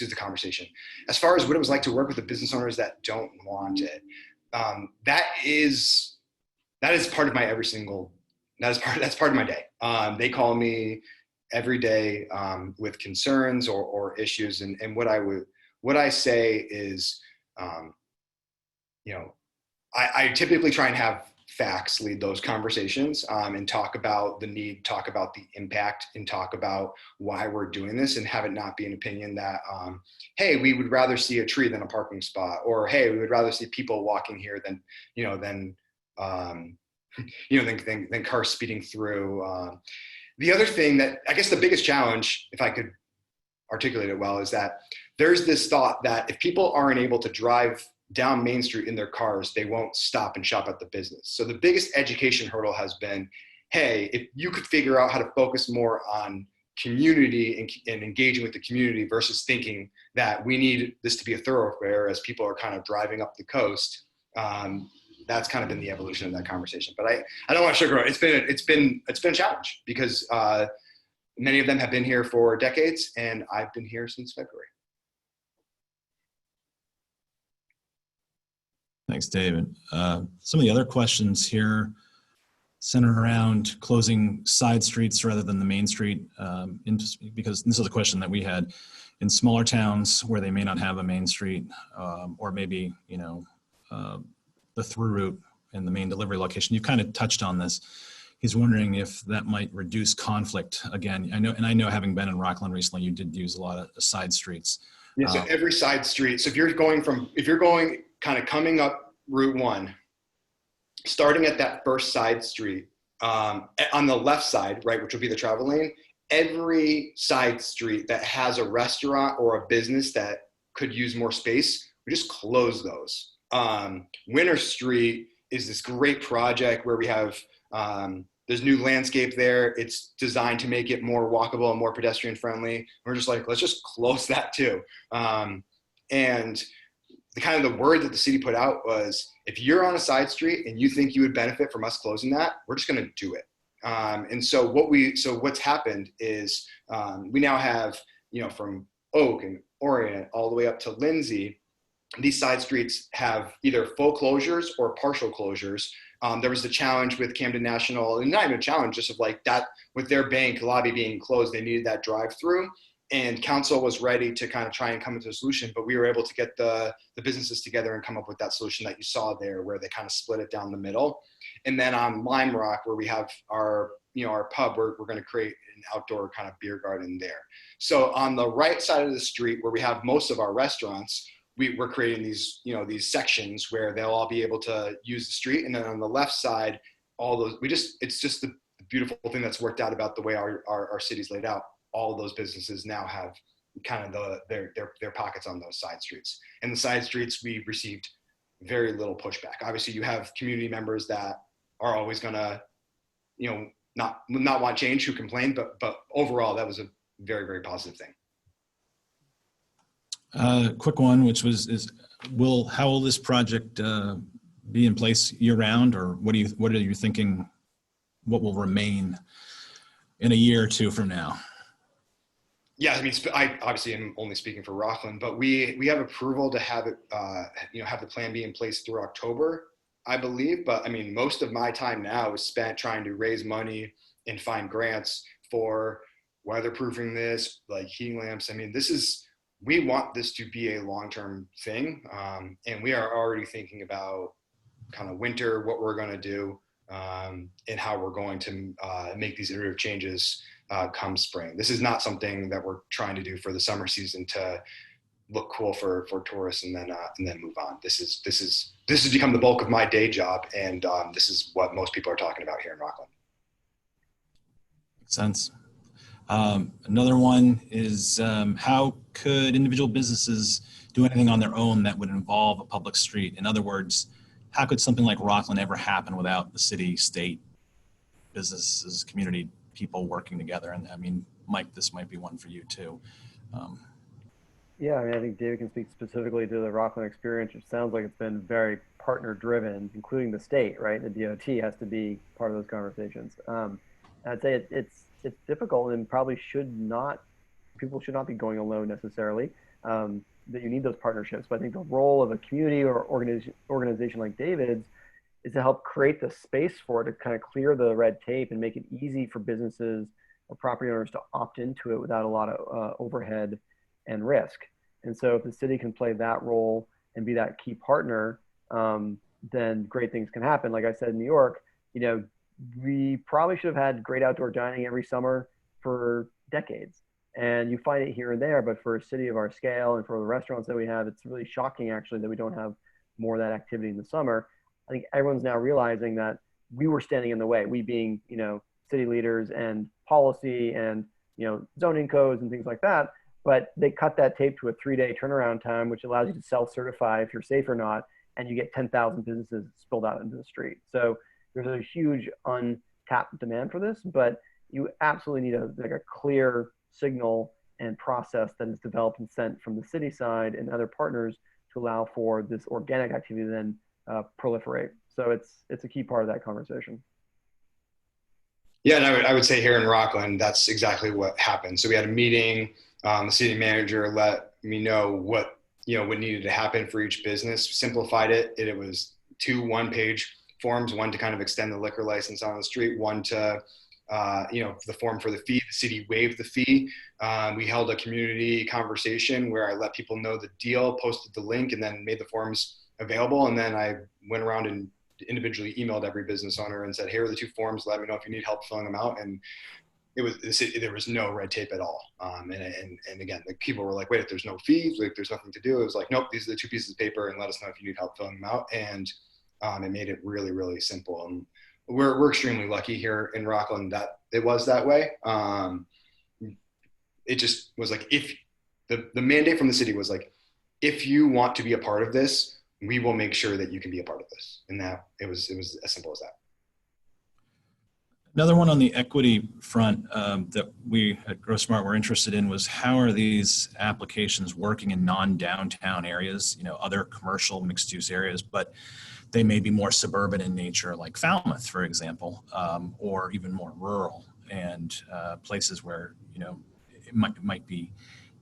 the conversation. As far as what it was like to work with the business owners that don't want it, that is part of my that's part of my day. They call me every day with concerns or issues, and what I say is, I typically try and have facts lead those conversations, and talk about the need, talk about the impact, and talk about why we're doing this, and have it not be an opinion that, hey, we would rather see a tree than a parking spot, or hey, we would rather see people walking here than cars speeding through. The other thing that I guess the biggest challenge, if I could articulate it well, is that there's this thought that if people aren't able to drive down Main Street in their cars, they won't stop and shop at the business. So the biggest education hurdle has been, hey, if you could figure out how to focus more on community and engaging with the community versus thinking that we need this to be a thoroughfare as people are kind of driving up the coast, that's kind of been the evolution of that conversation. But I don't want to sugarcoat it. It's been a challenge because many of them have been here for decades, and I've been here since February. Thanks, David. Some of the other questions here center around closing side streets rather than the main street, because this is a question that we had in smaller towns where they may not have a main street, or maybe the through route and the main delivery location. You kind of touched on this. He's wondering if that might reduce conflict. Again, I know having been in Rockland recently, you did use a lot of side streets. Yeah, so every side street. So if you're going kind of coming up Route 1, starting at that first side street, on the left side, right, which will be the travel lane, every side street that has a restaurant or a business that could use more space, we just close those. Winter Street is this great project where we have There's new landscape there. It's designed to make it more walkable and more pedestrian friendly. We're just like, let's just close that too. And the kind of the word that the city put out was, if you're on a side street and you think you would benefit from us closing that, we're just going to do it. And so what's happened is we now have, from Oak and Orient all the way up to Lindsay, these side streets have either full closures or partial closures. There was the challenge with Camden National, and not even a challenge, just of like that with their bank lobby being closed, they needed that drive-through, and council was ready to kind of try and come to a solution, but we were able to get the businesses together and come up with that solution that you saw there, where they kind of split it down the middle. And then on Lime Rock, where we have our pub, we're going to create an outdoor kind of beer garden there. So on the right side of the street, where we have most of our restaurants, we're creating these, these sections where they'll all be able to use the street. And then on the left side, all those, it's just the beautiful thing that's worked out about the way our city's laid out. All of those businesses now have kind of their pockets on those side streets. And the side streets, we received very little pushback. Obviously, you have community members that are always gonna, not want change, who complain, but overall, that was a very, very positive thing. Quick one, which how will this project be in place year round, or what are you thinking? What will remain in a year or two from now? Yeah, I mean, I obviously am only speaking for Rockland, but we have approval to have it, have the plan be in place through October, I believe. But I mean, most of my time now is spent trying to raise money and find grants for weatherproofing this, like heating lamps. I mean, we want this to be a long-term thing. And we are already thinking about kind of winter, what we're going to do, and how we're going to make these iterative changes come spring. This is not something that we're trying to do for the summer season to look cool for tourists and then move on. This has become the bulk of my day job, and this is what most people are talking about here in Rockland. Makes sense. Another one is how could individual businesses do anything on their own that would involve a public street? In other words, how could something like Rockland ever happen without the city, state, businesses, community people working together? And I mean, Mike, this might be one for you too. Yeah, I mean, I think David can speak specifically to the Rockland experience, which sounds like it's been very partner driven, including the state, right? The DOT has to be part of those conversations. I'd say it's difficult, and probably people should not be going alone necessarily, that you need those partnerships. But I think the role of a community or organization like David's is to help create the space for it, to kind of clear the red tape and make it easy for businesses or property owners to opt into it without a lot of overhead and risk. And so if the city can play that role and be that key partner, then great things can happen. Like I said, in New York, we probably should have had great outdoor dining every summer for decades. And you find it here and there, but for a city of our scale and for the restaurants that we have, it's really shocking actually that we don't have more of that activity in the summer. I think everyone's now realizing that we were standing in the way, we being, city leaders and policy and, zoning codes and things like that. But they cut that tape to a 3-day turnaround time, which allows you to self-certify if you're safe or not, and you get 10,000 businesses spilled out into the street. So there's a huge untapped demand for this, but you absolutely need a clear signal and process that is developed and sent from the city side and other partners to allow for this organic activity to then proliferate. So it's a key part of that conversation. Yeah, and I would say here in Rockland, that's exactly what happened. So we had a meeting. The city manager let me know what needed to happen for each business. Simplified it. It was 2 one-page forms, one to kind of extend the liquor license on the street, one to the form for the fee. The city waived the fee. We held a community conversation where I let people know the deal, posted the link, and then made the forms available. And then I went around and individually emailed every business owner and said, here are the 2 forms. Let me know if you need help filling them out. And there was no red tape at all. And again, the people were like, wait, if there's no fees, like there's nothing to do. It was like, nope, these are the 2 pieces of paper, and let us know if you need help filling them out. And it made it really, really simple. And we're extremely lucky here in Rockland that it was that way. It just was like, if the mandate from the city was like, if you want to be a part of this, we will make sure that you can be a part of this. And that it was as simple as that. Another one on the equity front that we at GrowSmart were interested in was how are these applications working in non-downtown areas, other commercial mixed-use areas, but they may be more suburban in nature, like Falmouth, for example, or even more rural, and places where it might be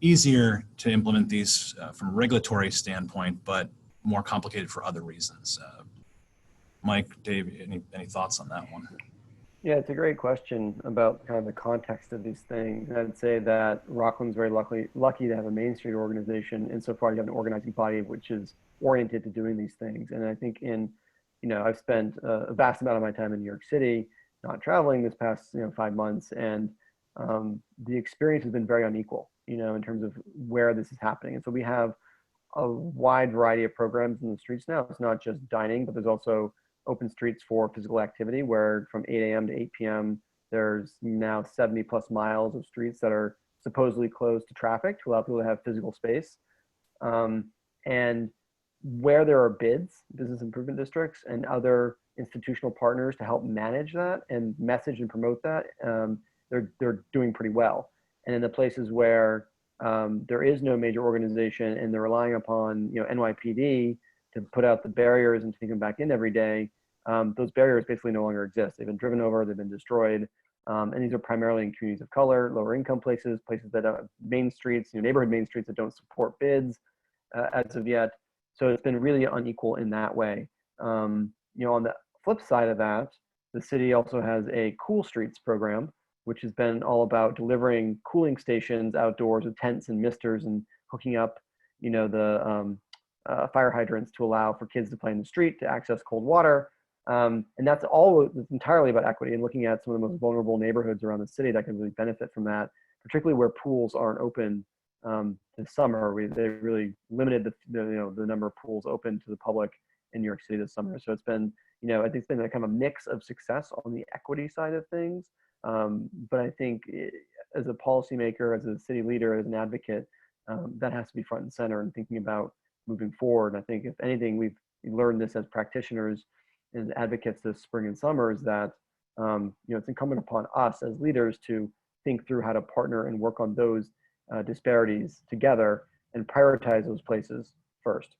easier to implement these from a regulatory standpoint, but more complicated for other reasons. Mike, Dave, any thoughts on that one? Yeah, it's a great question about kind of the context of these things. And I'd say that Rockland's very lucky to have a Main Street organization insofar you have an organizing body which is oriented to doing these things. And I think I've spent a vast amount of my time in New York City, not traveling this past 5 months, and the experience has been very unequal, in terms of where this is happening. And so we have a wide variety of programs in the streets now. It's not just dining, but there's also open streets for physical activity where from 8 a.m. to 8 p.m. there's now 70 plus miles of streets that are supposedly closed to traffic to allow people to have physical space. And where there are bids, business improvement districts and other institutional partners to help manage that and message and promote that, they're doing pretty well. And in the places where there is no major organization and they're relying upon NYPD to put out the barriers and take them back in every day, those barriers basically no longer exist. They've been driven over, they've been destroyed. And these are primarily in communities of color, lower income places that have main streets, neighborhood main streets that don't support bids as of yet. So it's been really unequal in that way. On the flip side of that, the city also has a Cool Streets program, which has been all about delivering cooling stations outdoors with tents and misters and hooking up, the fire hydrants to allow for kids to play in the street to access cold water. And that's entirely about equity and looking at some of the most vulnerable neighborhoods around the city that can really benefit from that, particularly where pools aren't open this summer. They really limited the number of pools open to the public in New York City this summer. So it's been, I think it's been a kind of a mix of success on the equity side of things. But I think as a policymaker, as a city leader, as an advocate, that has to be front and center and thinking about moving forward. And I think if anything, we've learned this as practitioners and advocates this spring and summer is that, it's incumbent upon us as leaders to think through how to partner and work on those disparities together and prioritize those places first.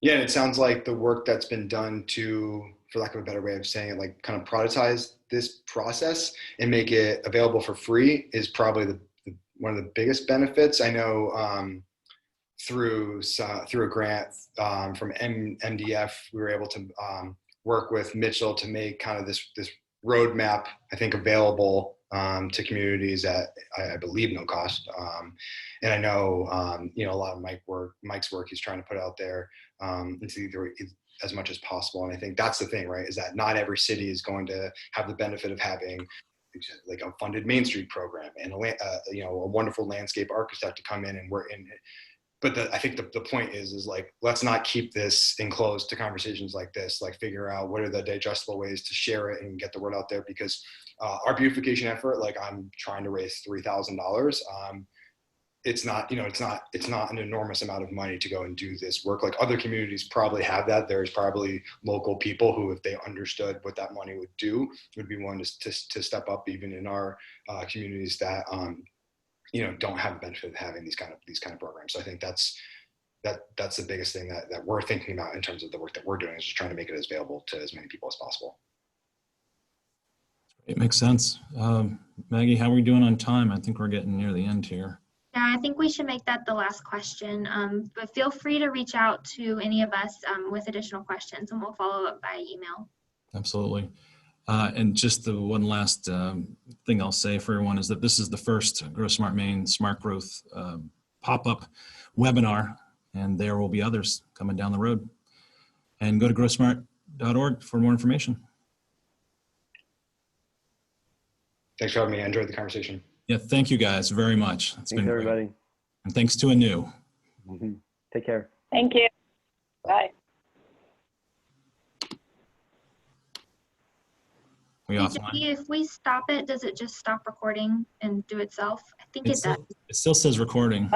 Yeah, and it sounds like the work that's been done to, for lack of a better way of saying it, like kind of productize this process and make it available for free is probably one of the biggest benefits. I know through a grant from MDF, we were able to work with Mitchell to make kind of this roadmap, I think, available to communities at, I believe, no cost. And I know, a lot of Mike's work he's trying to put out there into either as much as possible. And I think that's the thing, right, is that not every city is going to have the benefit of having like a funded Main Street program and a wonderful landscape architect to come in and work in it. But I think the point is like, let's not keep this enclosed to conversations like this, like figure out what are the digestible ways to share it and get the word out there, because our beautification effort, like I'm trying to raise $3,000. It's not an enormous amount of money to go and do this work. Like other communities probably have that. There's probably local people who, if they understood what that money would do, would be willing to step up even in our communities that, don't have the benefit of having these kind of programs. So I think that's the biggest thing that we're thinking about in terms of the work that we're doing, is just trying to make it as available to as many people as possible. It makes sense. Maggie, how are we doing on time? I think we're getting near the end here. Yeah, I think we should make that the last question, but feel free to reach out to any of us with additional questions and we'll follow up by email. Absolutely. And just the one last thing I'll say for everyone is that this is the first GrowSmart Maine Smart Growth pop-up webinar, and there will be others coming down the road. And go to growsmart.org for more information. Thanks for having me. I enjoyed the conversation. Yeah, thank you guys very much. Thanks, everybody. Great. And thanks to Anu. Mm-hmm. Take care. Thank you. Bye. If we stop it, does it just stop recording and do itself? I think it does. It still says recording.